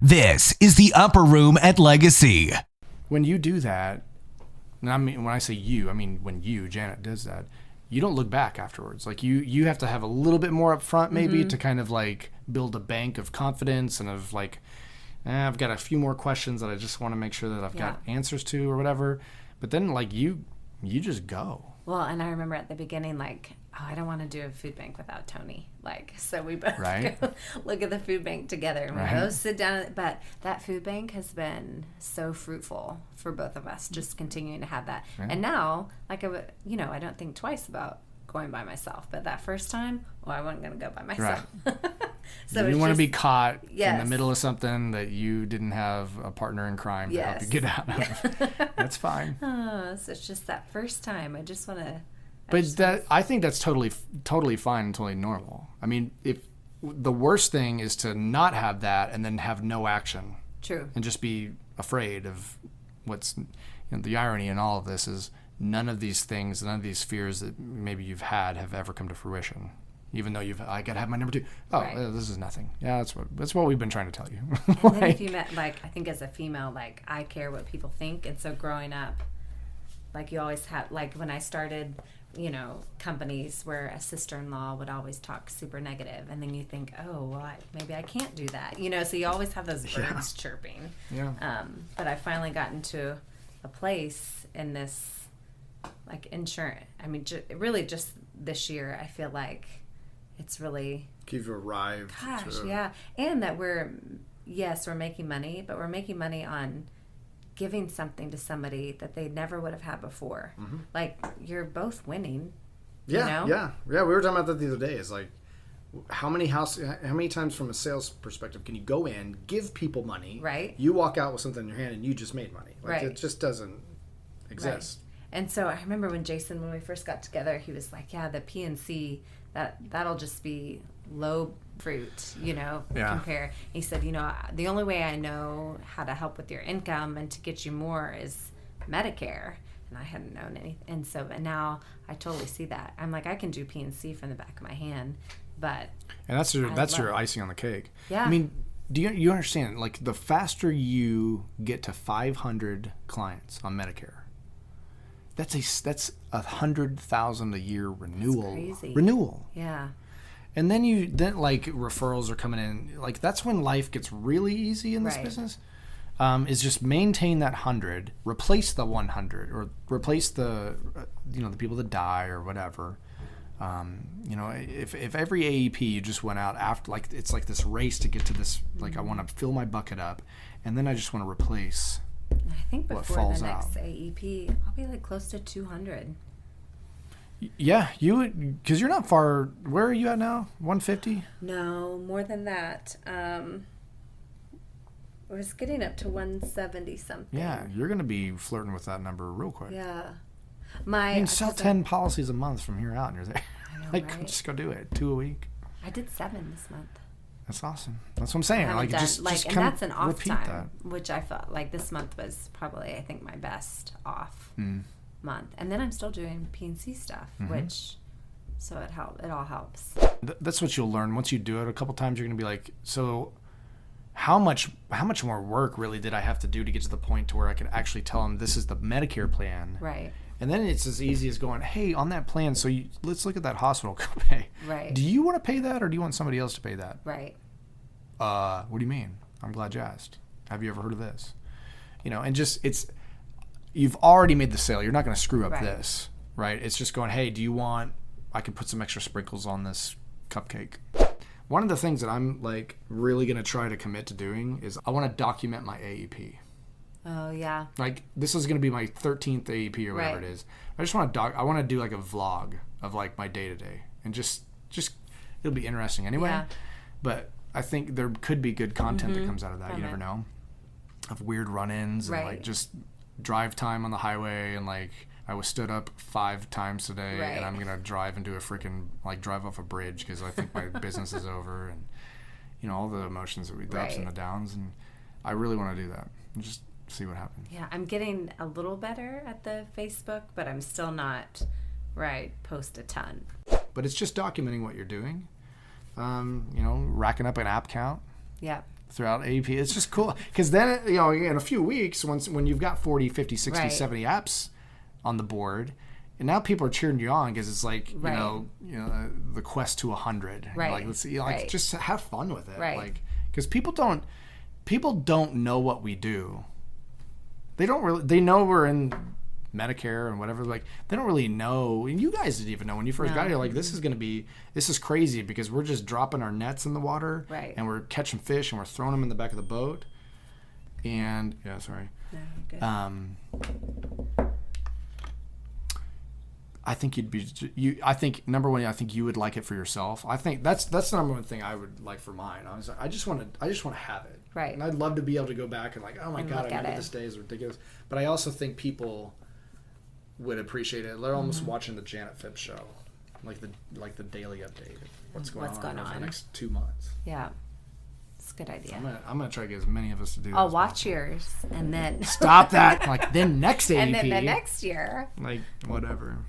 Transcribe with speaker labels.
Speaker 1: This is the Upper Room at Legacy.
Speaker 2: When you do that, and I mean, when I say you, I mean when you, Janet, does that, you don't look back afterwards. Like you have to have a little bit more up front maybe to kind of like build a bank of confidence and of like, I've got a few more questions that I just want to make sure that I've got answers to or whatever. But then like you just go.
Speaker 3: Well, and I remember at the beginning, like, I don't want to do a food bank without Tony. Like, so we both go look at the food bank together and we both sit down. But that food bank has been so fruitful for both of us, just continuing to have that. Right. And now, like, I don't think twice about going by myself. But that first time, I wasn't going to go by myself. Right.
Speaker 2: So you want to be caught in the middle of something that you didn't have a partner in crime to help you get out of. That's fine.
Speaker 3: So it's just that first time. I just want to...
Speaker 2: But I think that's totally fine and totally normal. I mean, if the worst thing is to not have that and then have no action.
Speaker 3: True. And
Speaker 2: just be afraid of what's, the irony in all of this is none of these things, none of these fears that maybe you've had have ever come to fruition. Even though I got to have my number 2. Oh, this is nothing. Yeah, that's what we've been trying to tell you.
Speaker 3: And then if you met, like, I think as a female, like, I care what people think. And so growing up, like, you always have, like, when I started, companies where a sister-in-law would always talk super negative, and then you think, oh, well, maybe I can't do that. So you always have those birds chirping.
Speaker 2: Yeah.
Speaker 3: But I finally got into a place in this, like, insurance. I mean, really just this year, I feel like it's really...
Speaker 2: You've arrived.
Speaker 3: Gosh, yeah. And that we're making money, but we're making money on giving something to somebody that they never would have had before. Mm-hmm. Like, you're both winning.
Speaker 4: Yeah, yeah. We were talking about that the other day. It's like, how many times from a sales perspective can you go in, give people money,
Speaker 3: right?
Speaker 4: You walk out with something in your hand and you just made money. Like, it just doesn't exist.
Speaker 3: Right. And so I remember when we first got together, he was like, yeah, the PNC, that'll just be low fruit, compare. He said, the only way I know how to help with your income and to get you more is Medicare. And I hadn't known anything. And so, but now I totally see that. I'm like, I can do PNC from the back of my hand, but.
Speaker 2: And that's your icing on the cake.
Speaker 3: Yeah.
Speaker 2: I mean, do you understand? Like, the faster you get to 500 clients on Medicare, that's $100,000 a year renewal.
Speaker 3: That's crazy.
Speaker 2: Renewal.
Speaker 3: Yeah.
Speaker 2: And then like referrals are coming in. Like, that's when life gets really easy in this business. Is just maintain that 100, replace the 100, or replace the the people that die or whatever. If every AEP you just went out after, like, it's like this race to get to this, like, I want to fill my bucket up, and then I just want to replace.
Speaker 3: I think before the next
Speaker 2: out.
Speaker 3: AEP, I'll be like close to 200.
Speaker 2: Yeah, you would, because you're not far. Where are you at now? 150?
Speaker 3: No, more than that. I was getting up to 170 something.
Speaker 2: Yeah, you're going to be flirting with that number real quick.
Speaker 3: Yeah.
Speaker 2: You can sell 10 policies a month from here out, and you're there.
Speaker 3: I know,
Speaker 2: like,
Speaker 3: right?
Speaker 2: Just go do it. 2 a week.
Speaker 3: I did 7 this month.
Speaker 2: That's awesome. That's what I'm saying.
Speaker 3: Like,
Speaker 2: just
Speaker 3: and that's an off time, which I felt like this month was probably, I think, my best off month. And then I'm still doing PNC stuff, which, so it all helps.
Speaker 2: That's what you'll learn once you do it a couple times. You're going to be like, so how much more work really did I have to do to get to the point to where I could actually tell them this is the Medicare plan?
Speaker 3: Right.
Speaker 2: And then it's as easy as going, hey, on that plan, so let's look at that hospital copay.
Speaker 3: Right.
Speaker 2: Do you want to pay that, or do you want somebody else to pay that?
Speaker 3: Right.
Speaker 2: What do you mean? I'm glad you asked. Have you ever heard of this? And just, you've already made the sale. You're not going to screw up this, right? It's just going, hey, I could put some extra sprinkles on this cupcake. One of the things that I'm, like, really going to try to commit to doing is I want to document my AEP.
Speaker 3: Oh, yeah.
Speaker 2: Like, this is going to be my 13th AEP or whatever it is. I just want to I want to do, like, a vlog of, like, my day-to-day. And just it'll be interesting anyway.
Speaker 3: Yeah.
Speaker 2: But I think there could be good content that comes out of that. You never know. Of weird run-ins and, like, just drive time on the highway. And, like, I was stood up 5 times today. And I'm going to drive into a freaking, like, drive off a bridge because I think my business is over. And, all the emotions that the ups and the downs. And I really want to do that. And just see what happens.
Speaker 3: Yeah, I'm getting a little better at the Facebook, but I'm still not where I post a ton.
Speaker 2: But it's just documenting what you're doing. Racking up an app count.
Speaker 3: Yeah.
Speaker 2: throughout AEP. It's just cool because then in a few weeks, when you've got 40, 50, 60, 70 apps on the board, and now people are cheering you on because it's like the quest to 100.
Speaker 3: Right.
Speaker 2: Like let's see, just have fun with it.
Speaker 3: Right.
Speaker 2: Like because people don't know what we do. They don't really. They know we're in Medicare and whatever. Like they don't really know, and you guys didn't even know when you first got here. Like this is crazy because we're just dropping our nets in the water, and we're catching fish and we're throwing them in the back of the boat. And sorry.
Speaker 3: No, good.
Speaker 2: I think you'd be you. I think number one, I think you would like it for yourself. I think that's the number one thing I would like for mine. I was like, I just want to have it.
Speaker 3: Right.
Speaker 2: And I'd love to be able to go back and oh my God, I remember this day is ridiculous. But I also think people would appreciate it. They're almost watching the Janet Phipps show, like the daily update. What's going on over the next 2 months?
Speaker 3: Yeah, it's a good idea.
Speaker 2: I'm gonna try to get as many of us to do.
Speaker 3: I'll watch yours and then
Speaker 2: stop that. Then next AEP,
Speaker 3: and then the next year,
Speaker 2: whatever.